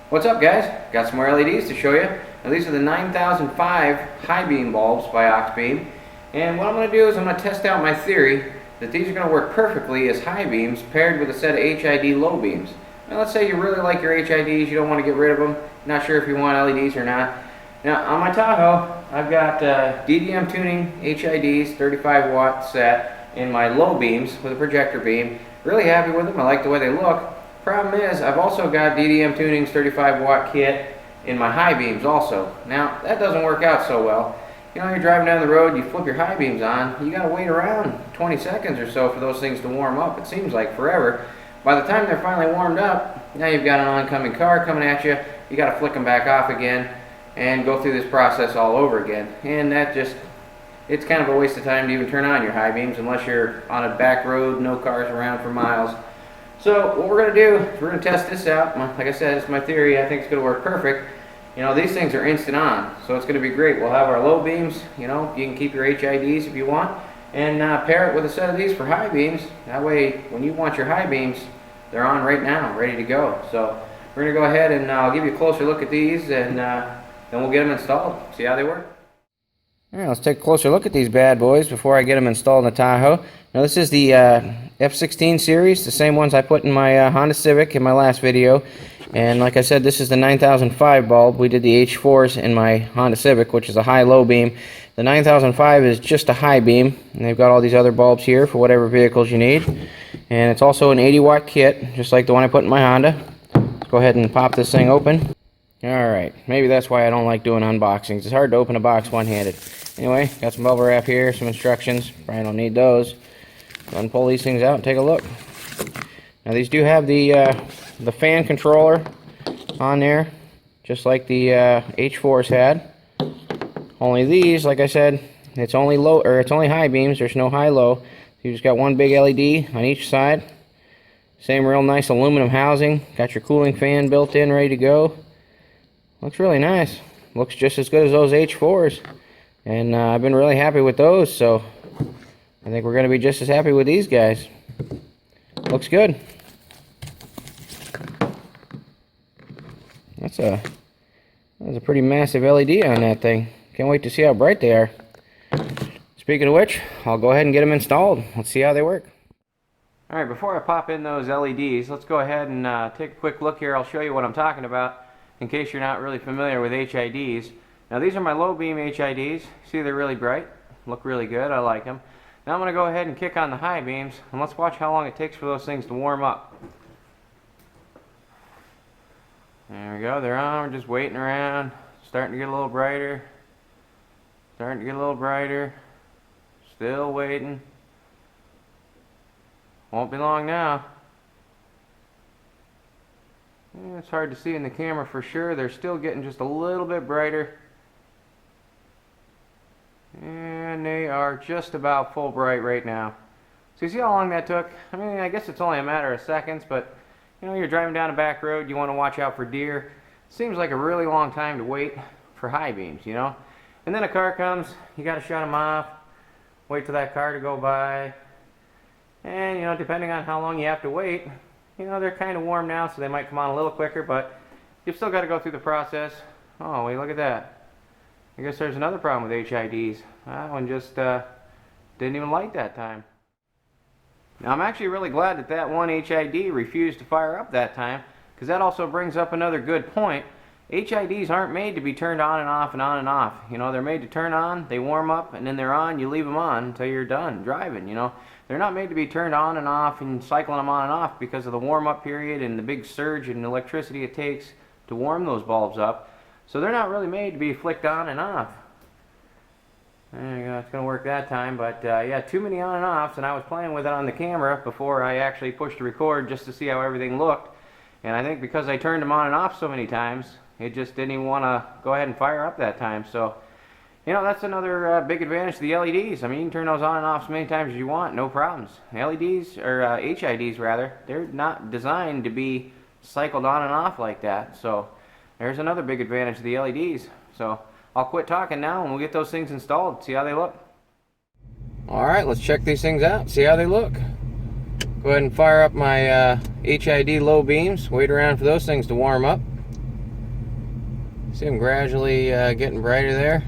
What's up, guys? Got some more LEDs to show you. Now, these are the 9005 high beam bulbs by Auxbeam, and what I'm going to do is I'm going to test out my theory that these are going to work perfectly as high beams paired with a set of HID low beams. Now let's say you really like your HIDs, you don't want to get rid of them, not sure if you want LEDs or not. Now on my Tahoe, I've got DDM tuning HIDs 35 watt set in my low beams with a projector beam. Really happy with them, I like the way they look. Problem is, I've also got DDM Tuning's 35 watt kit in my high beams also. Now, that doesn't work out so well. You know, you're driving down the road, you flip your high beams on, you gotta wait around 20 seconds or so for those things to warm up. It seems like forever. By the time they're finally warmed up, now you've got an oncoming car coming at you, you gotta flick them back off again and go through this process all over again. And that just, it's kind of a waste of time to even turn on your high beams unless you're on a back road, no cars around for miles. So what we're going to do is we're going to test this out. Like I said, it's my theory. I think it's going to work perfect. You know, these things are instant on, so it's going to be great. We'll have our low beams, you know, you can keep your HIDs if you want, and pair it with a set of these for high beams. That way, when you want your high beams, they're on right now, ready to go. So we're going to go ahead and I'll give you a closer look at these, and then we'll get them installed, see how they work. All right, let's take a closer look at these bad boys before I get them installed in the Tahoe. Now this is the F-16 series, the same ones I put in my Honda Civic in my last video. And like I said, this is the 9005 bulb. We did the H4s in my Honda Civic, which is a high-low beam. The 9005 is just a high beam, and they've got all these other bulbs here for whatever vehicles you need. And it's also an 80-watt kit, just like the one I put in my Honda. Let's go ahead and pop this thing open. Alright, maybe that's why I don't like doing unboxings. It's hard to open a box one-handed. Anyway, got some bubble wrap here, some instructions. Probably don't need those. Go and pull these things out and take a look. Now these do have the fan controller on there, just like the H4s had. Only these, like I said, it's only low, or it's only high beams. There's no high-low. You just got one big LED on each side. Same real nice aluminum housing. Got your cooling fan built in, ready to go. Looks really nice. Looks just as good as those H4s. And I've been really happy with those, so I think we're going to be just as happy with these guys. Looks good. That's a pretty massive LED on that thing. Can't wait to see how bright they are. Speaking of which, I'll go ahead and get them installed. Let's see how they work. Alright, before I pop in those LEDs, let's go ahead and take a quick look here. I'll show you what I'm talking about in case you're not really familiar with HIDs. Now these are my low beam HIDs. See, they're really bright, look really good, I like them. Now I'm going to go ahead and kick on the high beams, and let's watch how long it takes for those things to warm up. There we go, they're on, we're just waiting around, starting to get a little brighter, starting to get a little brighter, still waiting. Won't be long now. Yeah, it's hard to see in the camera for sure. They're still getting just a little bit brighter. And they are just about full bright right now. So you see how long that took? I mean, I guess it's only a matter of seconds, but you know, you're driving down a back road, you want to watch out for deer. Seems like a really long time to wait for high beams, you know? And then a car comes, you got to shut them off, wait for that car to go by. And you know, depending on how long you have to wait, you know, they're kind of warm now, so they might come on a little quicker, but you've still got to go through the process. Oh, wait, look at that. I guess there's another problem with HIDs. That one just didn't even light that time. Now, I'm actually really glad that that one HID refused to fire up that time, because that also brings up another good point. HIDs aren't made to be turned on and off and on and off. You know, they're made to turn on, they warm up, and then they're on, you leave them on until you're done driving, you know. They're not made to be turned on and off and cycling them on and off because of the warm-up period and the big surge in electricity it takes to warm those bulbs up. So they're not really made to be flicked on and off. There you go, it's going to work that time, but yeah, too many on and offs, and I was playing with it on the camera before I actually pushed record just to see how everything looked. And I think because I turned them on and off so many times, it just didn't even want to go ahead and fire up that time. So, you know, that's another big advantage to the LEDs. I mean, you can turn those on and off as many times as you want, no problems. LEDs, or HIDs rather, they're not designed to be cycled on and off like that. So, there's another big advantage to the LEDs. So, I'll quit talking now and we'll get those things installed, see how they look. Alright, let's check these things out, see how they look. Go ahead and fire up my HID low beams, wait around for those things to warm up. See them gradually getting brighter there.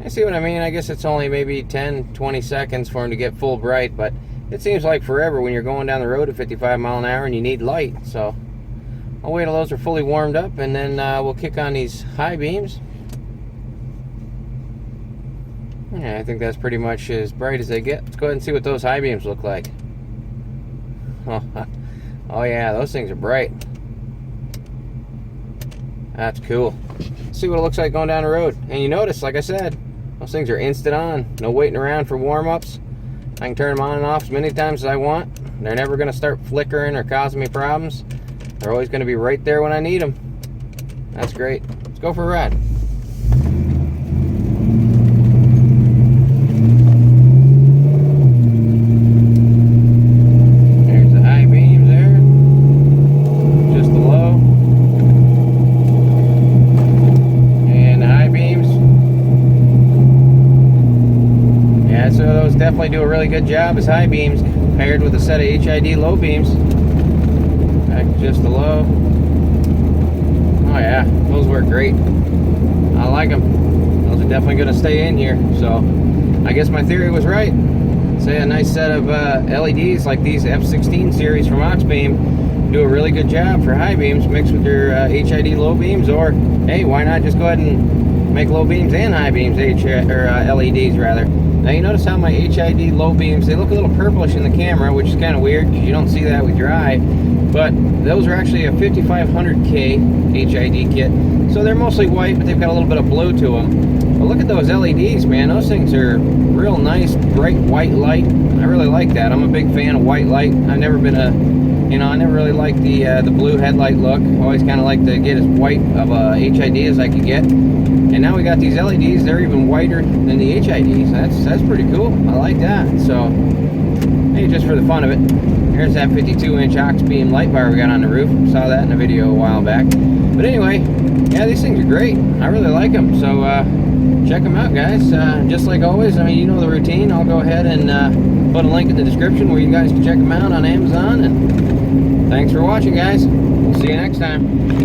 I see what I mean. I guess it's only maybe 10-20 seconds for them to get full bright, but it seems like forever when you're going down the road at 55 miles an hour and you need light. So I'll wait till those are fully warmed up, and then we'll kick on these high beams. Yeah, I think that's pretty much as bright as they get. Let's go ahead and see what those high beams look like. Oh yeah, those things are bright. That's cool. Let's see what it looks like going down the road. And you notice, like I said, those things are instant on. No waiting around for warm-ups. I can turn them on and off as many times as I want. They're never going to start flickering or causing me problems. They're always going to be right there when I need them. That's great. Let's go for a ride. There's the high beams there. Just the low. And the high beams. Yeah, so those definitely do a really good job as high beams paired with a set of HID low beams. Back to just the low. Oh yeah, those work great. I like them. Those are definitely going to stay in here. So I guess my theory was right. Say a nice set of LEDs like these F-16 series from Auxbeam do a really good job for high beams mixed with your HID low beams. Or hey, why not just go ahead and make low beams and high beams, LEDs rather. Now you notice how my HID low beams, they look a little purplish in the camera, which is kind of weird because you don't see that with your eye. But those are actually a 5500K HID kit. So they're mostly white, but they've got a little bit of blue to them. But look at those LEDs, man. Those things are real nice, bright white light. I really like that. I'm a big fan of white light. I've never been I never really liked the blue headlight look. Always kind of like to get as white of a HID as I could get. And now we got these LEDs. They're even whiter than the HIDs. That's pretty cool. I like that. So, hey, just for the fun of it, here's that 52-inch Auxbeam light bar we got on the roof. Saw that in a video a while back. But anyway, yeah, these things are great. I really like them. So check them out, guys. Just like always, I mean, you know the routine. I'll go ahead and put a link in the description where you guys can check them out on Amazon. And thanks for watching, guys. We'll see you next time.